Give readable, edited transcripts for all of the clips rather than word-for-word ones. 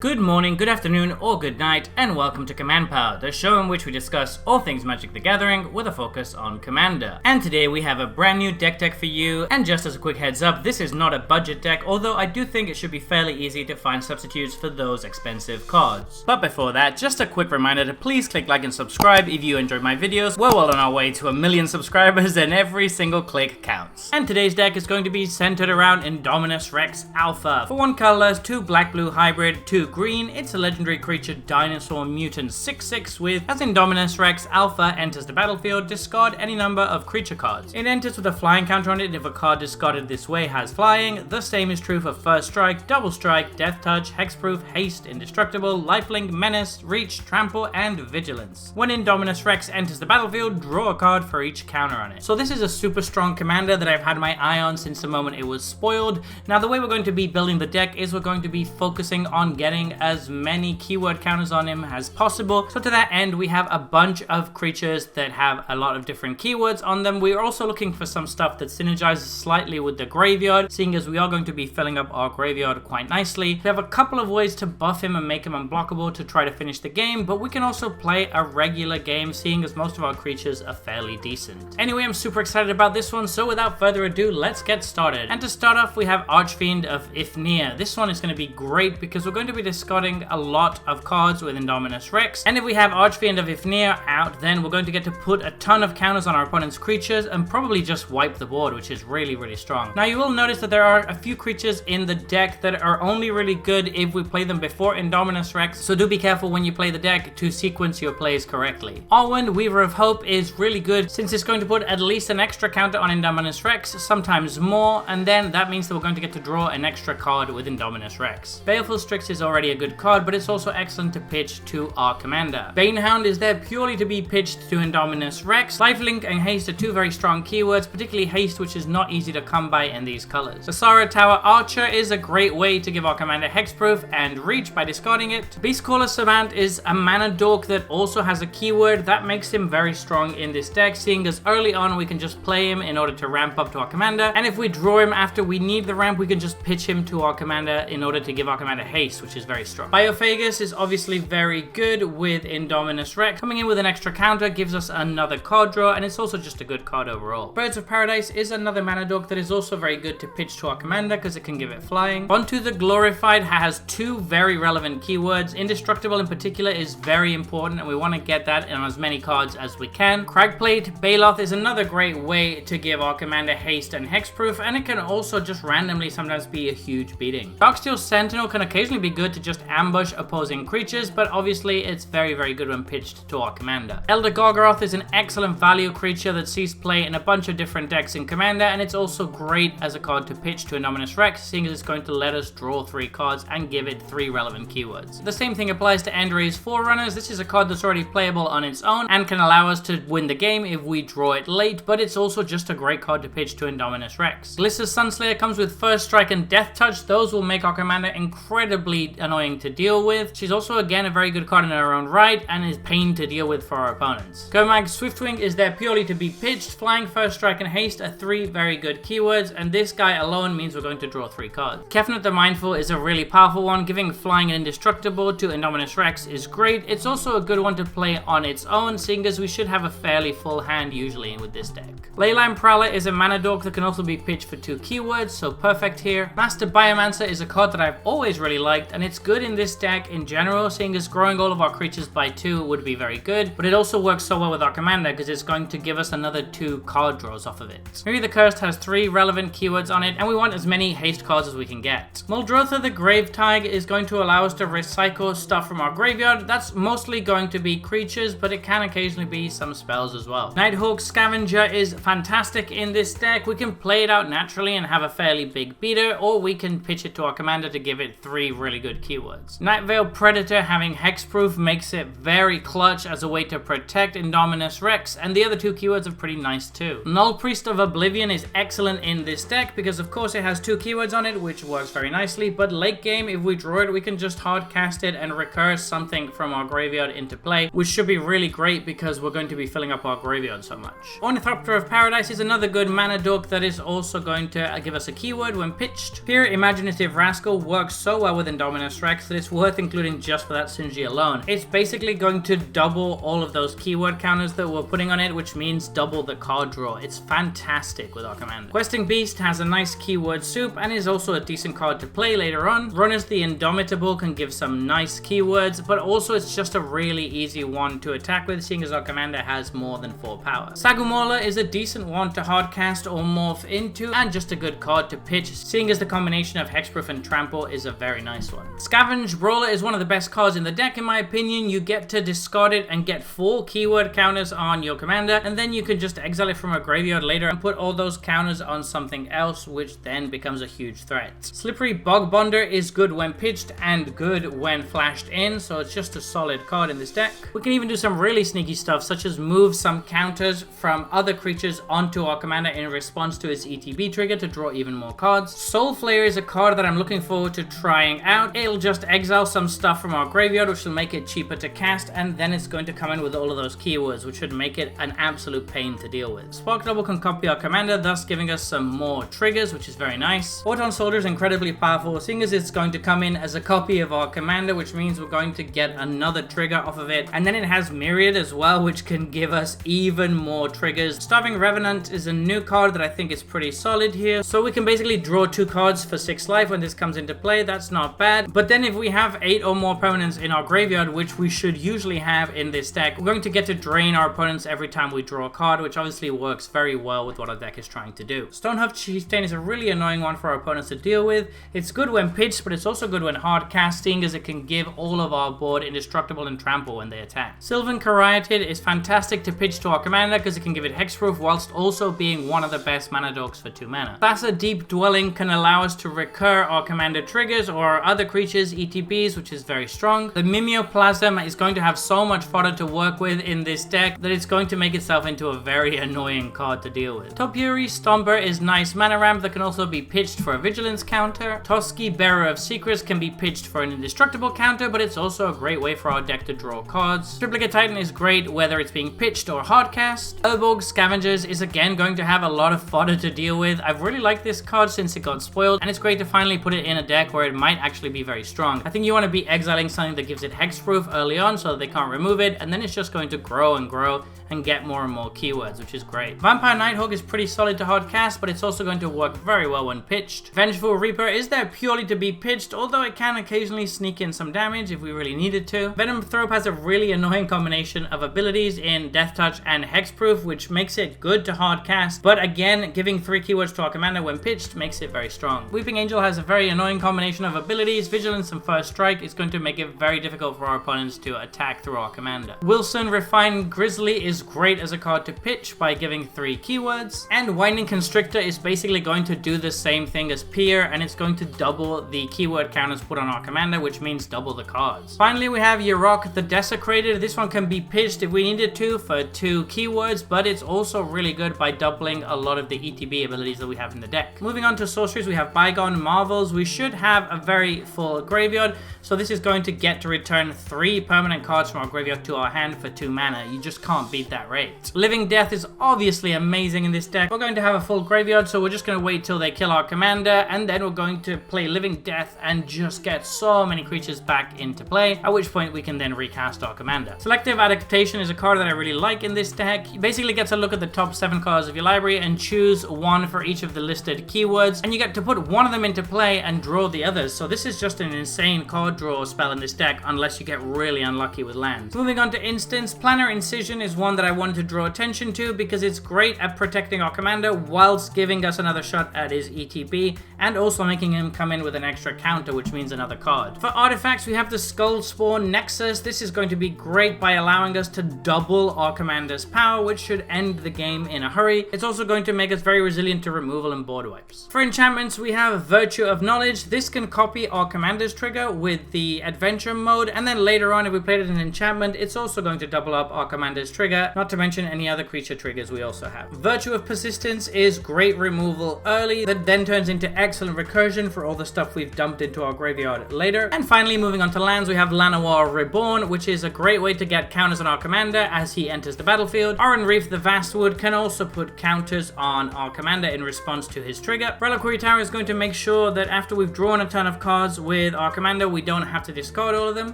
Good morning, good afternoon, or good night, and welcome to Command Power, the show in which we discuss all things Magic the Gathering with a focus on Commander. And today we have a brand new deck for you, and just as a quick heads up, this is not a budget deck, although I do think it should be fairly easy to find substitutes for those expensive cards. But before that, just a quick reminder to please click like and subscribe if you enjoy my videos. We're well on our way to 1 million subscribers, and every single click counts. And today's deck is going to be centered around Indominus Rex Alpha. For 1 colorless, 2 black-blue hybrid, 2 green, it's a legendary creature dinosaur mutant 6/6 with, as Indominus Rex Alpha enters the battlefield, discard any number of creature cards. It enters with a flying counter on it if a card discarded this way has flying. The same is true for First Strike, Double Strike, Death Touch, Hexproof, Haste, Indestructible, Lifelink, Menace, Reach, Trample, and Vigilance. When Indominus Rex enters the battlefield, draw a card for each counter on it. So this is a super strong commander that I've had my eye on since the moment it was spoiled. Now the way we're going to be building the deck is we're going to be focusing on getting as many keyword counters on him as possible. So to that end, we have a bunch of creatures that have a lot of different keywords on them. We are also looking for some stuff that synergizes slightly with the graveyard, seeing as we are going to be filling up our graveyard quite nicely. We have a couple of ways to buff him and make him unblockable to try to finish the game, but we can also play a regular game, seeing as most of our creatures are fairly decent. Anyway, I'm super excited about this one, so without further ado, let's get started. And to start off, we have Archfiend of Ifnir. This one is going to be great because we're going to be discarding a lot of cards with Indominus Rex, and if we have Archfiend of Ifnir out, then we're going to get to put a ton of counters on our opponent's creatures and probably just wipe the board, which is really strong. Now you will notice that there are a few creatures in the deck that are only really good if we play them before Indominus Rex, so do be careful when you play the deck to sequence your plays correctly. Arwen, Weaver of Hope, is really good since it's going to put at least an extra counter on Indominus Rex, sometimes more, and then that means that we're going to get to draw an extra card with Indominus Rex. Baleful Strix is already a good card, but it's also excellent to pitch to our commander. Banehound is there purely to be pitched to Indominus Rex. Lifelink and Haste are 2 very strong keywords, particularly Haste, which is not easy to come by in these colors. Asara Tower Archer is a great way to give our commander Hexproof and Reach by discarding it. Beastcaller Savant is a mana dork that also has a keyword that makes him very strong in this deck, seeing as early on we can just play him in order to ramp up to our commander, and if we draw him after we need the ramp, we can just pitch him to our commander in order to give our commander Haste, which is very strong. Biophagus is obviously very good with Indominus Rex. Coming in with an extra counter gives us another card draw, and it's also just a good card overall. Birds of Paradise is another mana dork that is also very good to pitch to our commander because it can give it flying. Onto the Glorified has 2 very relevant keywords. Indestructible in particular is very important, and we want to get that in as many cards as we can. Cragplate Baloth is another great way to give our commander Haste and Hexproof, and it can also just randomly sometimes be a huge beating. Darksteel Sentinel can occasionally be good to just ambush opposing creatures, but obviously it's very good when pitched to our commander. Elder Gargaroth is an excellent value creature that sees play in a bunch of different decks in Commander, and it's also great as a card to pitch to Indominus Rex, seeing as it's going to let us draw 3 cards and give it 3 relevant keywords. The same thing applies to Endray's Forerunners. This is a card that's already playable on its own and can allow us to win the game if we draw it late, but it's also just a great card to pitch to Indominus Rex. Gliss's Sunslayer comes with First Strike and Death Touch. Those will make our commander incredibly annoying to deal with. She's also again a very good card in her own right and is pain to deal with for our opponents. Gomag Swiftwing is there purely to be pitched. Flying, First Strike, and Haste are 3 very good keywords, and this guy alone means we're going to draw 3 cards. Kefnet the Mindful is a really powerful one. Giving flying and indestructible to Indominus Rex is great. It's also a good one to play on its own, seeing as we should have a fairly full hand usually with this deck. Leyline Prowler is a mana dork that can also be pitched for 2 keywords, so perfect here. Master Biomancer is a card that I've always really liked, and it's good in this deck in general, seeing as growing all of our creatures by 2 would be very good, but it also works so well with our commander because it's going to give us another 2 card draws off of it. Miri the Cursed has 3 relevant keywords on it, and we want as many haste cards as we can get. Muldrotha the Gravetide is going to allow us to recycle stuff from our graveyard. That's mostly going to be creatures, but it can occasionally be some spells as well. Nighthawk Scavenger is fantastic in this deck. We can play it out naturally and have a fairly big beater, or we can pitch it to our commander to give it 3 really good keywords. Nightveil Predator having Hexproof makes it very clutch as a way to protect Indominus Rex, and the other 2 keywords are pretty nice too. Null Priest of Oblivion is excellent in this deck because of course it has 2 keywords on it, which works very nicely, but late game if we draw it we can just hard cast it and recur something from our graveyard into play, which should be really great because we're going to be filling up our graveyard so much. Ornithopter of Paradise is another good mana dork that is also going to give us a keyword when pitched. Here Imaginative Rascal works so well with Indominus Indominus Rex that it's worth including just for that synergy alone. It's basically going to double all of those keyword counters that we're putting on it, which means double the card draw. It's fantastic with our commander. Questing Beast has a nice keyword soup and is also a decent card to play later on. Runners the Indomitable can give some nice keywords, but also it's just a really easy one to attack with, seeing as our commander has more than 4 power. Sagumola is a decent one to hardcast or morph into, and just a good card to pitch, seeing as the combination of Hexproof and Trample is a very nice one. Scavenge Brawler is one of the best cards in the deck in my opinion. You get to discard it and get 4 keyword counters on your commander, and then you can just exile it from a graveyard later and put all those counters on something else, which then becomes a huge threat. Slippery Bogbonder is good when pitched and good when flashed in, so it's just a solid card in this deck. We can even do some really sneaky stuff, such as move some counters from other creatures onto our commander in response to its ETB trigger to draw even more cards. Soul Flayer is a card that I'm looking forward to trying out. It'll just exile some stuff from our graveyard, which will make it cheaper to cast, and then it's going to come in with all of those keywords, which should make it an absolute pain to deal with. Spark Double can copy our commander, thus giving us some more triggers, which is very nice. Auton Soldier is incredibly powerful, seeing as it's going to come in as a copy of our commander, which means we're going to get another trigger off of it. And then it has Myriad as well, which can give us even more triggers. Starving Revenant is a new card that I think is pretty solid here. So we can basically draw 2 cards for 6 life when this comes into play. That's not bad. But then if we have 8 or more permanents in our graveyard, which we should usually have in this deck, we're going to get to drain our opponents every time we draw a card, which obviously works very well with what our deck is trying to do. Stonehoof Chieftain is a really annoying one for our opponents to deal with. It's good when pitched, but it's also good when hard casting, as it can give all of our board Indestructible and Trample when they attack. Sylvan Caryatid is fantastic to pitch to our commander because it can give it hexproof whilst also being one of the best mana dogs for 2 mana. Thassa Deep Dwelling can allow us to recur our commander triggers or other creatures ETBs, which is very strong. The Mimeoplasm is going to have so much fodder to work with in this deck that it's going to make itself into a very annoying card to deal with. Topiary Stomper is nice mana ramp that can also be pitched for a vigilance counter. Toski Bearer of Secrets can be pitched for an indestructible counter, but it's also a great way for our deck to draw cards. Triplicate Titan is great whether it's being pitched or hardcast. Urborg Scavengers is again going to have a lot of fodder to deal with. I've really liked this card since it got spoiled, and it's great to finally put it in a deck where it might actually be very strong. I think you want to be exiling something that gives it hexproof early on so that they can't remove it, and then it's just going to grow and get more and more keywords, which is great. Vampire Nighthawk is pretty solid to hardcast, but it's also going to work very well when pitched. Vengeful Reaper is there purely to be pitched, although it can occasionally sneak in some damage if we really needed to. Venom Thrope has a really annoying combination of abilities in Death Touch and Hexproof, which makes it good to hardcast, but again, giving 3 keywords to our commander when pitched makes it very strong. Weeping Angel has a very annoying combination of abilities. Vigilance and First Strike is going to make it very difficult for our opponents to attack through our commander. Wilson Refined Grizzly is great as a card to pitch by giving 3 keywords, and Winding Constrictor is basically going to do the same thing as Peer, and it's going to double the keyword counters put on our commander, which means double the cards. Finally, we have Yurok the Desecrated. This one can be pitched if we needed to for 2 keywords, but it's also really good by doubling a lot of the ETB abilities that we have in the deck. Moving on to sorceries, we have Bygone Marvels. We should have a very full graveyard, so this is going to get to return 3 permanent cards from our graveyard to our hand for 2 mana. You just can't beat that rate. Living Death is obviously amazing in this deck. We're going to have a full graveyard, so we're just going to wait till they kill our commander, and then we're going to play Living Death and just get so many creatures back into play, at which point we can then recast our commander. Selective Adaptation is a card that I really like in this deck. It basically gets a look at the top 7 cards of your library and choose 1 for each of the listed keywords, and you get to put 1 of them into play and draw the others. So this is just an insane card draw spell in this deck, unless you get really unlucky with lands. Moving on to instants, Plannar Incision is one that I wanted to draw attention to because it's great at protecting our commander whilst giving us another shot at his ETB, and also making him come in with an extra counter, which means another card. For artifacts, we have the Skull Spawn Nexus. This is going to be great by allowing us to double our commander's power, which should end the game in a hurry. It's also going to make us very resilient to removal and board wipes. For enchantments, we have Virtue of Knowledge. This can copy our commander's trigger with the adventure mode, and then later on, if we played it in enchantment, it's also going to double up our commander's trigger, not to mention any other creature triggers we also have. Virtue of Persistence is great removal early, that then turns into excellent recursion for all the stuff we've dumped into our graveyard later. And finally, moving on to lands, we have Llanowar Reborn, which is a great way to get counters on our commander as he enters the battlefield. Oran Reef the Vastwood can also put counters on our commander in response to his trigger. Reliquary Tower is going to make sure that after we've drawn a ton of cards with with our commander, we don't have to discard all of them.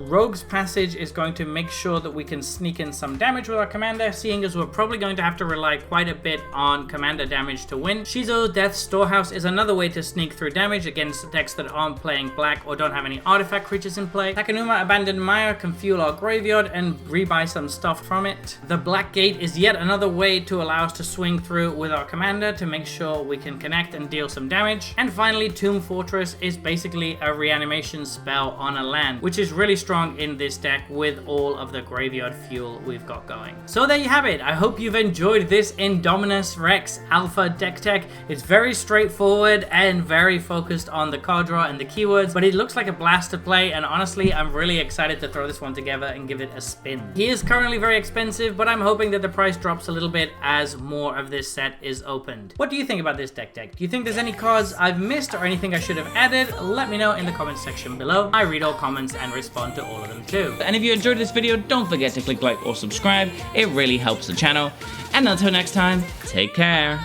Rogue's Passage is going to make sure that we can sneak in some damage with our commander, seeing as we're probably going to have to rely quite a bit on commander damage to win. Shizo's Death Storehouse is another way to sneak through damage against decks that aren't playing black or don't have any artifact creatures in play. Takenuma Abandoned Mire can fuel our graveyard and rebuy some stuff from it. The Black Gate is yet another way to allow us to swing through with our commander to make sure we can connect and deal some damage. And finally, Tomb Fortress is basically a reanimation spell on a land, which is really strong in this deck with all of the graveyard fuel we've got going. So there you have it. I hope you've enjoyed this Indominus Rex Alpha deck tech. It's very straightforward and very focused on the card draw and the keywords, but it looks like a blast to play, and honestly, I'm really excited to throw this one together and give it a spin. He is currently very expensive, but I'm hoping that the price drops a little bit as more of this set is opened. What do you think about this deck tech? Do you think there's any cards I've missed or anything I should have added? Let me know in the comments section below. I read all comments and respond to all of them too. And if you enjoyed this video, don't forget to click like or subscribe. It really helps the channel. And until next time, take care.